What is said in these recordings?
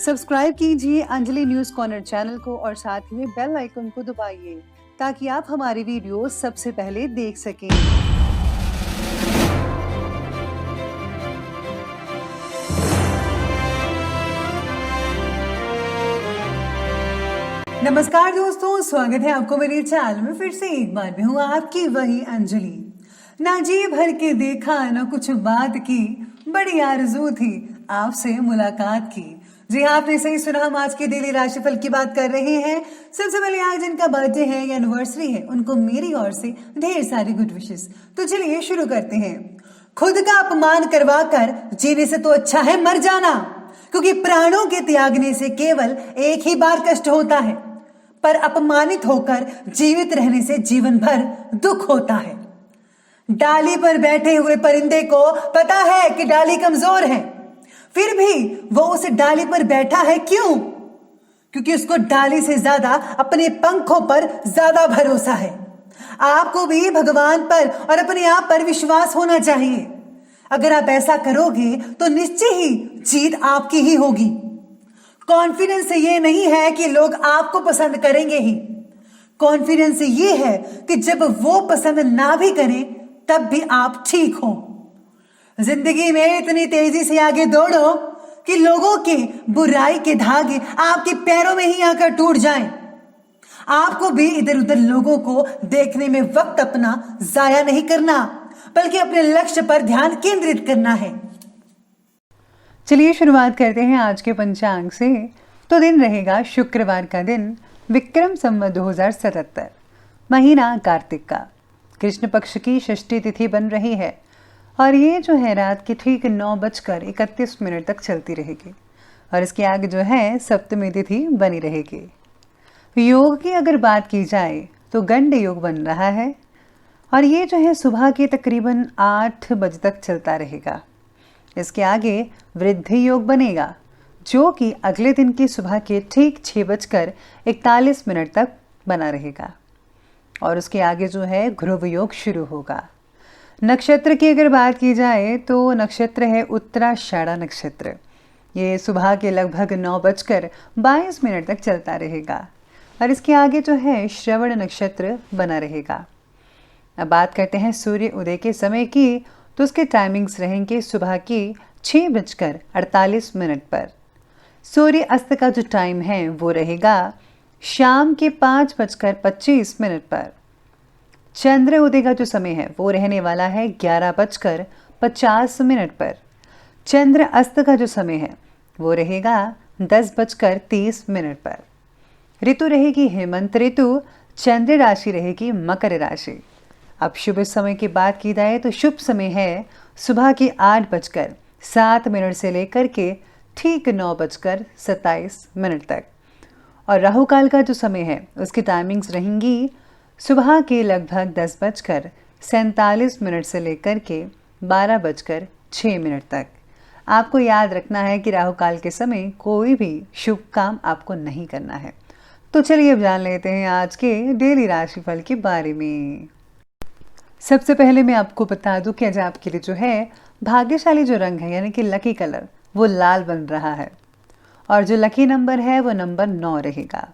Subscribe कीजिए Anjali news corner channel को और साथ ही में बेल आइकन को दबाइए ताकि आप हमारी वीडियो सबसे पहले देख सकें। नमस्कार दोस्तों, स्वागत है आपको मेरे चैनल में फिर से एक बार। मैं हूँ आपकी वही अंजलि। ना जी भर के देखा ना कुछ बात की, बड़ी आरज़ू थी आपसे मुलाकात की। जी हाँ, आपने सही सुना, हम आज के डेली राशिफल की बात कर रहे हैं। सबसे पहले आज जिनका बर्थडे है या एनिवर्सरी है उनको मेरी ओर से ढेर सारी गुड विशेस। तो चलिए शुरू करते हैं। खुद का अपमान करवा कर जीने से तो अच्छा है मर जाना, क्योंकि प्राणों के त्यागने से केवल एक ही बार कष्ट होता है, पर अपमानित होकर जीवित रहने से जीवन भर दुख होता है। डाली पर बैठे हुए परिंदे को पता है कि डाली कमजोर है, फिर भी वो उस डाली पर बैठा है। क्यों? क्योंकि उसको डाली से ज्यादा अपने पंखों पर ज्यादा भरोसा है। आपको भी भगवान पर और अपने आप पर विश्वास होना चाहिए। अगर आप ऐसा करोगे तो निश्चय ही जीत आपकी ही होगी। कॉन्फिडेंस ये नहीं है कि लोग आपको पसंद करेंगे ही, कॉन्फिडेंस ये है कि जब वो पसंद ना भी करें तब भी आप ठीक हो। जिंदगी में इतनी तेजी से आगे दौड़ो कि लोगों के बुराई के धागे आपके पैरों में ही आकर टूट जाएं। आपको भी इधर उधर लोगों को देखने में वक्त अपना जाया नहीं करना, बल्कि अपने लक्ष्य पर ध्यान केंद्रित करना है। चलिए शुरुआत करते हैं आज के पंचांग से। तो दिन रहेगा शुक्रवार का दिन, विक्रम संवत 2077, महीना कार्तिक का, कृष्ण पक्ष की षष्ठी तिथि बन रही है और ये जो है रात के ठीक 9:31 तक चलती रहेगी और इसके आगे जो है सप्तमी तिथि बनी रहेगी। योग की अगर बात की जाए तो गंड योग बन रहा है और ये जो है सुबह के तकरीबन 8 बजे तक चलता रहेगा। इसके आगे वृद्धि योग बनेगा जो कि अगले दिन की सुबह के ठीक 6:41 तक बना रहेगा और उसके आगे जो है ध्रुव योग शुरू होगा। नक्षत्र की अगर बात की जाए तो नक्षत्र है उत्तराषाढ़ा नक्षत्र। ये सुबह के लगभग 9:22 तक चलता रहेगा और इसके आगे जो है श्रवण नक्षत्र बना रहेगा। अब बात करते हैं सूर्य उदय के समय की, तो उसके टाइमिंग्स रहेंगे सुबह की 6:48 पर। सूर्य अस्त का जो टाइम है वो रहेगा शाम के 5:25 पर। चंद्र उदय का जो समय है वो रहने वाला है 11:50 पर। चंद्र अस्त का जो समय है वो रहेगा 10:30 पर। ऋतु रहेगी हेमंत ऋतु, चंद्र राशि रहेगी मकर राशि। अब शुभ समय की बात की जाए तो शुभ समय है सुबह के 8:07 से लेकर के ठीक 9:27 तक और राहु काल का जो समय है उसकी टाइमिंग्स रहेंगी सुबह के लगभग 10:47 से लेकर के 12:06 तक। आपको याद रखना है कि राहु काल के समय कोई भी शुभ काम आपको नहीं करना है। तो चलिए अब जान लेते हैं आज के डेली राशिफल के बारे में। सबसे पहले मैं आपको बता दूं कि आज आपके लिए जो है भाग्यशाली जो रंग है यानी कि लकी कलर वो लाल बन रहा है और जो लकी नंबर है वो नंबर 9 रहेगा।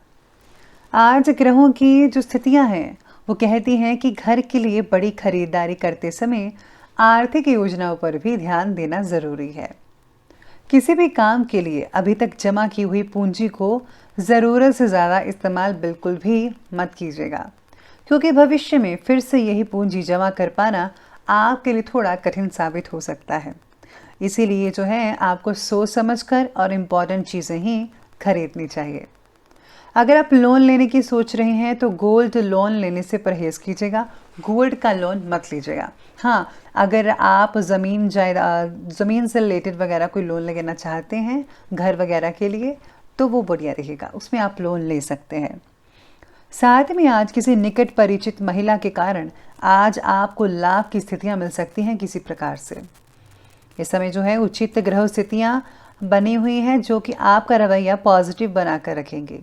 आज ग्रहों की जो स्थितियां हैं वो कहती हैं कि घर के लिए बड़ी खरीदारी करते समय आर्थिक योजनाओं पर भी ध्यान देना ज़रूरी है। किसी भी काम के लिए अभी तक जमा की हुई पूंजी को ज़रूरत से ज़्यादा इस्तेमाल बिल्कुल भी मत कीजिएगा, क्योंकि भविष्य में फिर से यही पूंजी जमा कर पाना आपके लिए थोड़ा कठिन साबित हो सकता है। इसीलिए जो है आपको सोच समझकर और इम्पॉर्टेंट चीज़ें ही खरीदनी चाहिए। अगर आप लोन लेने की सोच रहे हैं तो गोल्ड लोन लेने से परहेज कीजिएगा, गोल्ड का लोन मत लीजिएगा। हाँ, अगर आप ज़मीन से रिलेटेड वगैरह कोई लोन लेना चाहते हैं घर वगैरह के लिए तो वो बढ़िया रहेगा, उसमें आप लोन ले सकते हैं। साथ में आज किसी निकट परिचित महिला के कारण आज आपको लाभ की स्थितियाँ मिल सकती हैं किसी प्रकार से। इस समय जो है उचित ग्रह स्थितियाँ बनी हुई हैं जो कि आपका रवैया पॉजिटिव बनाकर रखेंगे।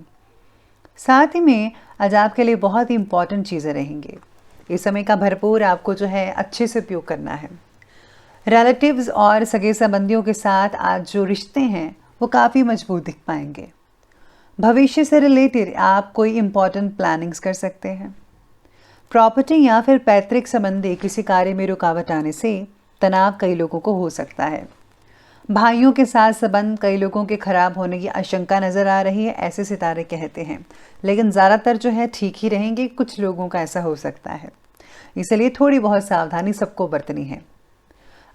साथ ही में आज आपके लिए बहुत ही इंपॉर्टेंट चीज़ें रहेंगी। इस समय का भरपूर आपको जो है अच्छे से उपयोग करना है। रिलेटिव्स और सगे संबंधियों के साथ आज जो रिश्ते हैं वो काफ़ी मजबूत दिख पाएंगे। भविष्य से रिलेटेड आप कोई इम्पॉर्टेंट प्लानिंग्स कर सकते हैं। प्रॉपर्टी या फिर पैतृक संबंधी किसी कार्य में रुकावट आने से तनाव कई लोगों को हो सकता है। भाइयों के साथ संबंध कई लोगों के खराब होने की आशंका नजर आ रही है, ऐसे सितारे कहते हैं, लेकिन ज़्यादातर जो है ठीक ही रहेंगे। कुछ लोगों का ऐसा हो सकता है, इसलिए थोड़ी बहुत सावधानी सबको बरतनी है।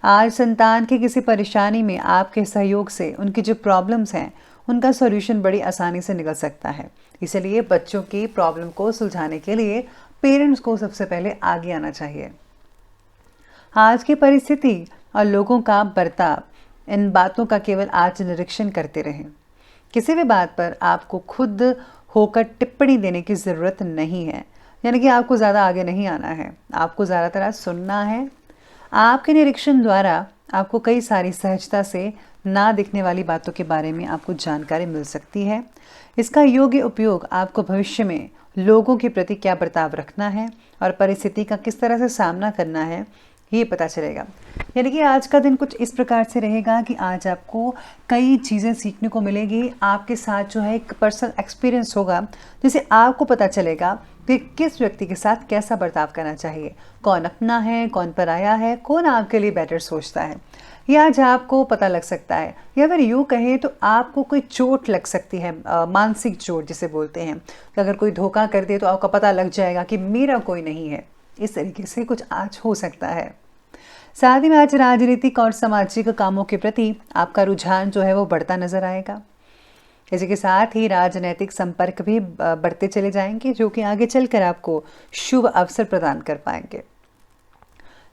आज संतान की किसी परेशानी में आपके सहयोग से उनकी जो प्रॉब्लम्स हैं उनका सॉल्यूशन बड़ी आसानी से निकल सकता है। इसलिए बच्चों की प्रॉब्लम को सुलझाने के लिए पेरेंट्स को सबसे पहले आगे आना चाहिए। आज की परिस्थिति और लोगों का बर्ताव, इन बातों का केवल आज निरीक्षण करते रहें। किसी भी बात पर आपको खुद होकर टिप्पणी देने की ज़रूरत नहीं है, यानी कि आपको ज़्यादा आगे नहीं आना है, आपको ज़्यादातर आज सुनना है। आपके निरीक्षण द्वारा आपको कई सारी सहजता से ना दिखने वाली बातों के बारे में आपको जानकारी मिल सकती है। इसका योग्य उपयोग आपको भविष्य में लोगों के प्रति क्या बर्ताव रखना है और परिस्थिति का किस तरह से सामना करना है, ये पता चलेगा। यानी कि आज का दिन कुछ इस प्रकार से रहेगा कि आज आपको कई चीज़ें सीखने को मिलेगी। आपके साथ जो है एक पर्सनल एक्सपीरियंस होगा, जिससे आपको पता चलेगा कि किस व्यक्ति के साथ कैसा बर्ताव करना चाहिए, कौन अपना है, कौन पराया है, कौन आपके लिए बेटर सोचता है, ये आज आपको पता लग सकता है। या फिर यूँ कहें तो आपको कोई चोट लग सकती है, मानसिक चोट जिसे बोलते हैं, कि अगर कोई धोखा कर दे तो आपको पता लग जाएगा कि मेरा कोई नहीं है। इस तरीके से कुछ आज हो सकता है। साथ ही में आज राजनीतिक और सामाजिक कामों के प्रति आपका रुझान जो है वो बढ़ता नजर आएगा। इसी के साथ ही राजनीतिक संपर्क भी बढ़ते चले जाएंगे, जो कि आगे चलकर आपको शुभ अवसर प्रदान कर पाएंगे।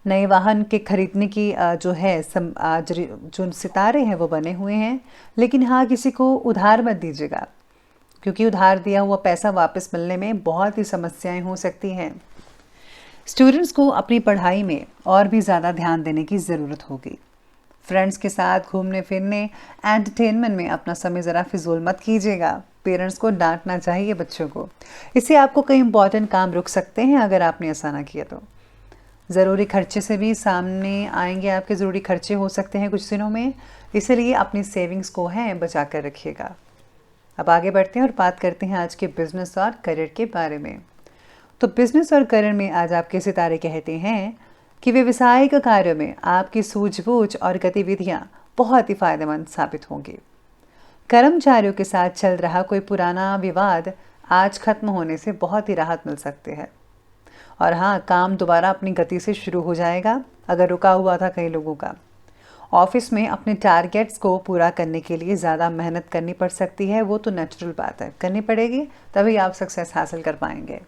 नए वाहन के खरीदने की जो है आज जो सितारे हैं वो बने हुए हैं, लेकिन हाँ, किसी को उधार मत दीजिएगा, क्योंकि उधार दिया हुआ पैसा वापस मिलने में बहुत ही समस्याएं हो सकती हैं। स्टूडेंट्स को अपनी पढ़ाई में और भी ज़्यादा ध्यान देने की ज़रूरत होगी। फ्रेंड्स के साथ घूमने फिरने, एंटरटेनमेंट में अपना समय ज़रा फिजूल मत कीजिएगा। पेरेंट्स को डांटना चाहिए बच्चों को, इससे आपको कई इंपॉर्टेंट काम रुक सकते हैं अगर आपने ऐसा ना किया तो। ज़रूरी खर्चे से भी सामने आएंगे, आपके ज़रूरी खर्चे हो सकते हैं कुछ दिनों में, इसलिए अपनी सेविंग्स को है बचा कर रखिएगा। अब आगे बढ़ते हैं और बात करते हैं आज के बिजनेस और करियर के बारे में। तो बिजनेस और करियर में आज आपके सितारे कहते हैं कि व्यवसायिक कार्यों में आपकी सूझबूझ और गतिविधियां बहुत ही फायदेमंद साबित होंगी। कर्मचारियों के साथ चल रहा कोई पुराना विवाद आज खत्म होने से बहुत ही राहत मिल सकती है। और हाँ, काम दोबारा अपनी गति से शुरू हो जाएगा अगर रुका हुआ था कई लोगों का। ऑफिस में अपने टारगेट्स को पूरा करने के लिए ज़्यादा मेहनत करनी पड़ सकती है, वो तो नेचुरल बात है, करनी पड़ेगी, तभी आप सक्सेस हासिल कर पाएंगे।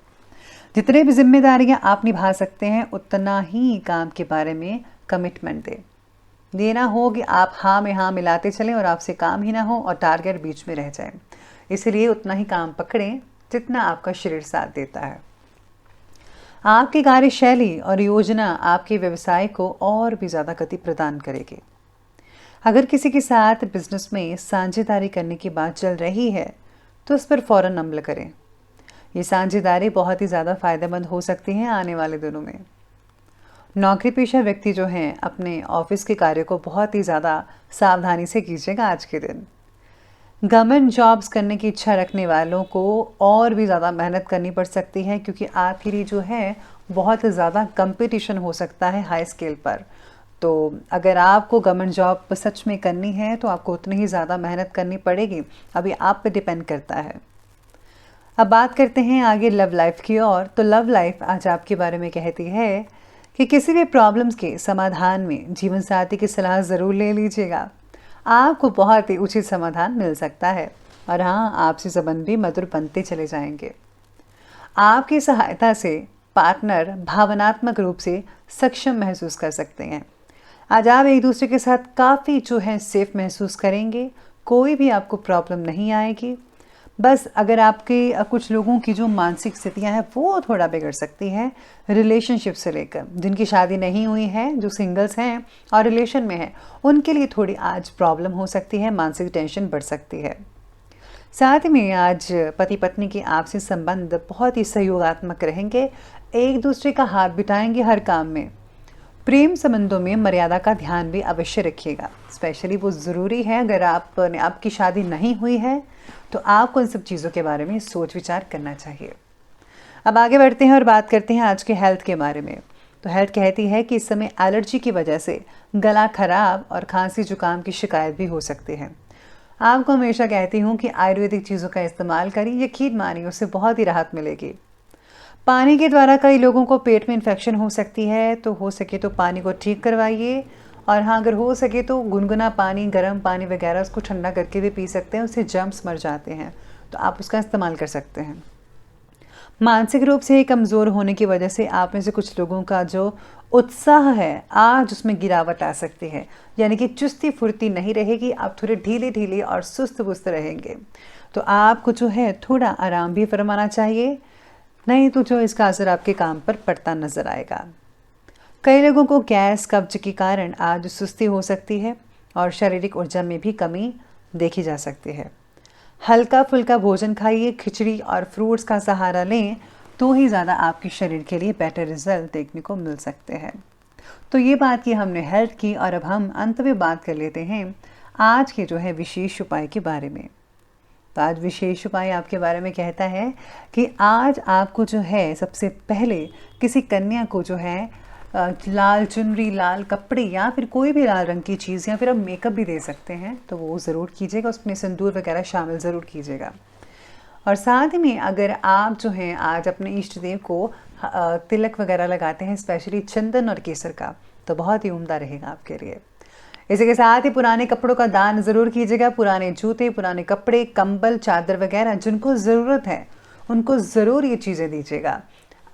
जितने भी जिम्मेदारियां आप निभा सकते हैं उतना ही काम के बारे में कमिटमेंट देना हो कि आप हाँ में हाँ मिलाते चलें और आपसे काम ही ना हो और टारगेट बीच में रह जाए। इसलिए उतना ही काम पकड़ें जितना आपका शरीर साथ देता है। आपकी कार्यशैली और योजना आपके व्यवसाय को और भी ज़्यादा गति प्रदान करेगी। अगर किसी के साथ बिजनेस में साझेदारी करने की बात चल रही है तो उस पर फौरन अमल करें। ये साझेदारी बहुत ही ज़्यादा फायदेमंद हो सकती है आने वाले दिनों में। नौकरी पेशा व्यक्ति जो हैं अपने ऑफिस के कार्य को बहुत ही ज़्यादा सावधानी से कीजिएगा आज के दिन। गवर्नमेंट जॉब्स करने की इच्छा रखने वालों को और भी ज़्यादा मेहनत करनी पड़ सकती है, क्योंकि आपके लिए जो है बहुत ज़्यादा कंपटीशन हो सकता है हाई स्केल पर। तो अगर आपको गवर्नमेंट जॉब सच में करनी है तो आपको उतनी ही ज़्यादा मेहनत करनी पड़ेगी, अभी आप पे डिपेंड करता है। अब बात करते हैं आगे लव लाइफ की ओर। तो लव लाइफ आज आपके बारे में कहती है कि किसी भी प्रॉब्लम्स के समाधान में जीवन साथी की सलाह ज़रूर ले लीजिएगा, आपको बहुत ही उचित समाधान मिल सकता है। और हाँ, आपसे संबंध भी मधुर बनते चले जाएंगे। आपकी सहायता से पार्टनर भावनात्मक रूप से सक्षम महसूस कर सकते हैं। आज आप एक दूसरे के साथ काफ़ी जो है सेफ महसूस करेंगे, कोई भी आपको प्रॉब्लम नहीं आएगी। बस अगर आपके कुछ लोगों की जो मानसिक स्थितियां हैं वो थोड़ा बिगड़ सकती हैं रिलेशनशिप से लेकर, जिनकी शादी नहीं हुई है, जो सिंगल्स हैं और रिलेशन में हैं, उनके लिए थोड़ी आज प्रॉब्लम हो सकती है, मानसिक टेंशन बढ़ सकती है। साथ में आज पति पत्नी के आपसी संबंध बहुत ही सहयोगात्मक रहेंगे, एक दूसरे का हाथ बिठाएंगे हर काम में। प्रेम संबंधों में मर्यादा का ध्यान भी अवश्य रखिएगा। स्पेशली वो ज़रूरी है, अगर आपकी शादी नहीं हुई है तो आपको इन सब चीज़ों के बारे में सोच विचार करना चाहिए। अब आगे बढ़ते हैं और बात करते हैं आज के हेल्थ के बारे में। तो हेल्थ कहती है कि इस समय एलर्जी की वजह से गला खराब और खांसी जुकाम की शिकायत भी हो सकती है। आपको हमेशा कहती हूँ कि आयुर्वेदिक चीज़ों का इस्तेमाल करिए, यकीन मानिए उससे बहुत ही राहत मिलेगी। पानी के द्वारा कई लोगों को पेट में इन्फेक्शन हो सकती है, तो हो सके तो पानी को ठीक करवाइए। और हाँ, अगर हो सके तो गुनगुना पानी, गर्म पानी वगैरह उसको ठंडा करके भी पी सकते हैं, उससे जर्म्स मर जाते हैं, तो आप उसका इस्तेमाल कर सकते हैं। मानसिक रूप से कमज़ोर होने की वजह से आप में से कुछ लोगों का जो उत्साह है आज उसमें गिरावट आ सकती है, यानी कि चुस्ती फुर्ती नहीं रहेगी, आप थोड़े ढीले ढीले और सुस्त पुस्त रहेंगे। तो आपको जो है थोड़ा आराम भी फरमाना चाहिए, नहीं तो जो इसका असर आपके काम पर पड़ता नजर आएगा। कई लोगों को गैस कब्ज के कारण आज सुस्ती हो सकती है और शारीरिक ऊर्जा में भी कमी देखी जा सकती है। हल्का फुल्का भोजन खाइए, खिचड़ी और फ्रूट्स का सहारा लें, तो ही ज़्यादा आपके शरीर के लिए बेटर रिजल्ट देखने को मिल सकते हैं। तो ये बात की हमने हेल्थ की, और अब हम अंत में बात कर लेते हैं आज के जो है विशेष उपाय के बारे में। तो आज विशेष उपाय आपके बारे में कहता है कि आज आपको जो है सबसे पहले किसी कन्या को जो है लाल चुनरी, लाल कपड़े या फिर कोई भी लाल रंग की चीज़, या फिर आप मेकअप भी दे सकते हैं, तो वो ज़रूर कीजिएगा, उसमें सिंदूर वगैरह शामिल ज़रूर कीजिएगा। और साथ में अगर आप जो हैं आज अपने इष्ट देव को तिलक वगैरह लगाते हैं, स्पेशली चंदन और केसर का, तो बहुत ही उम्दा रहेगा आपके लिए। इसी के साथ ही पुराने कपड़ों का दान ज़रूर कीजिएगा। पुराने जूते, पुराने कपड़े, कंबल, चादर वगैरह जिनको ज़रूरत है उनको ज़रूर ये चीज़ें दीजिएगा।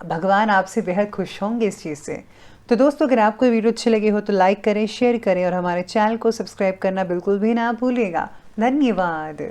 भगवान आपसे बेहद खुश होंगे इस चीज़ से। तो दोस्तों, अगर आपको वीडियो अच्छी लगी हो तो लाइक करें, शेयर करें और हमारे चैनल को सब्सक्राइब करना बिल्कुल भी ना भूलिएगा। धन्यवाद।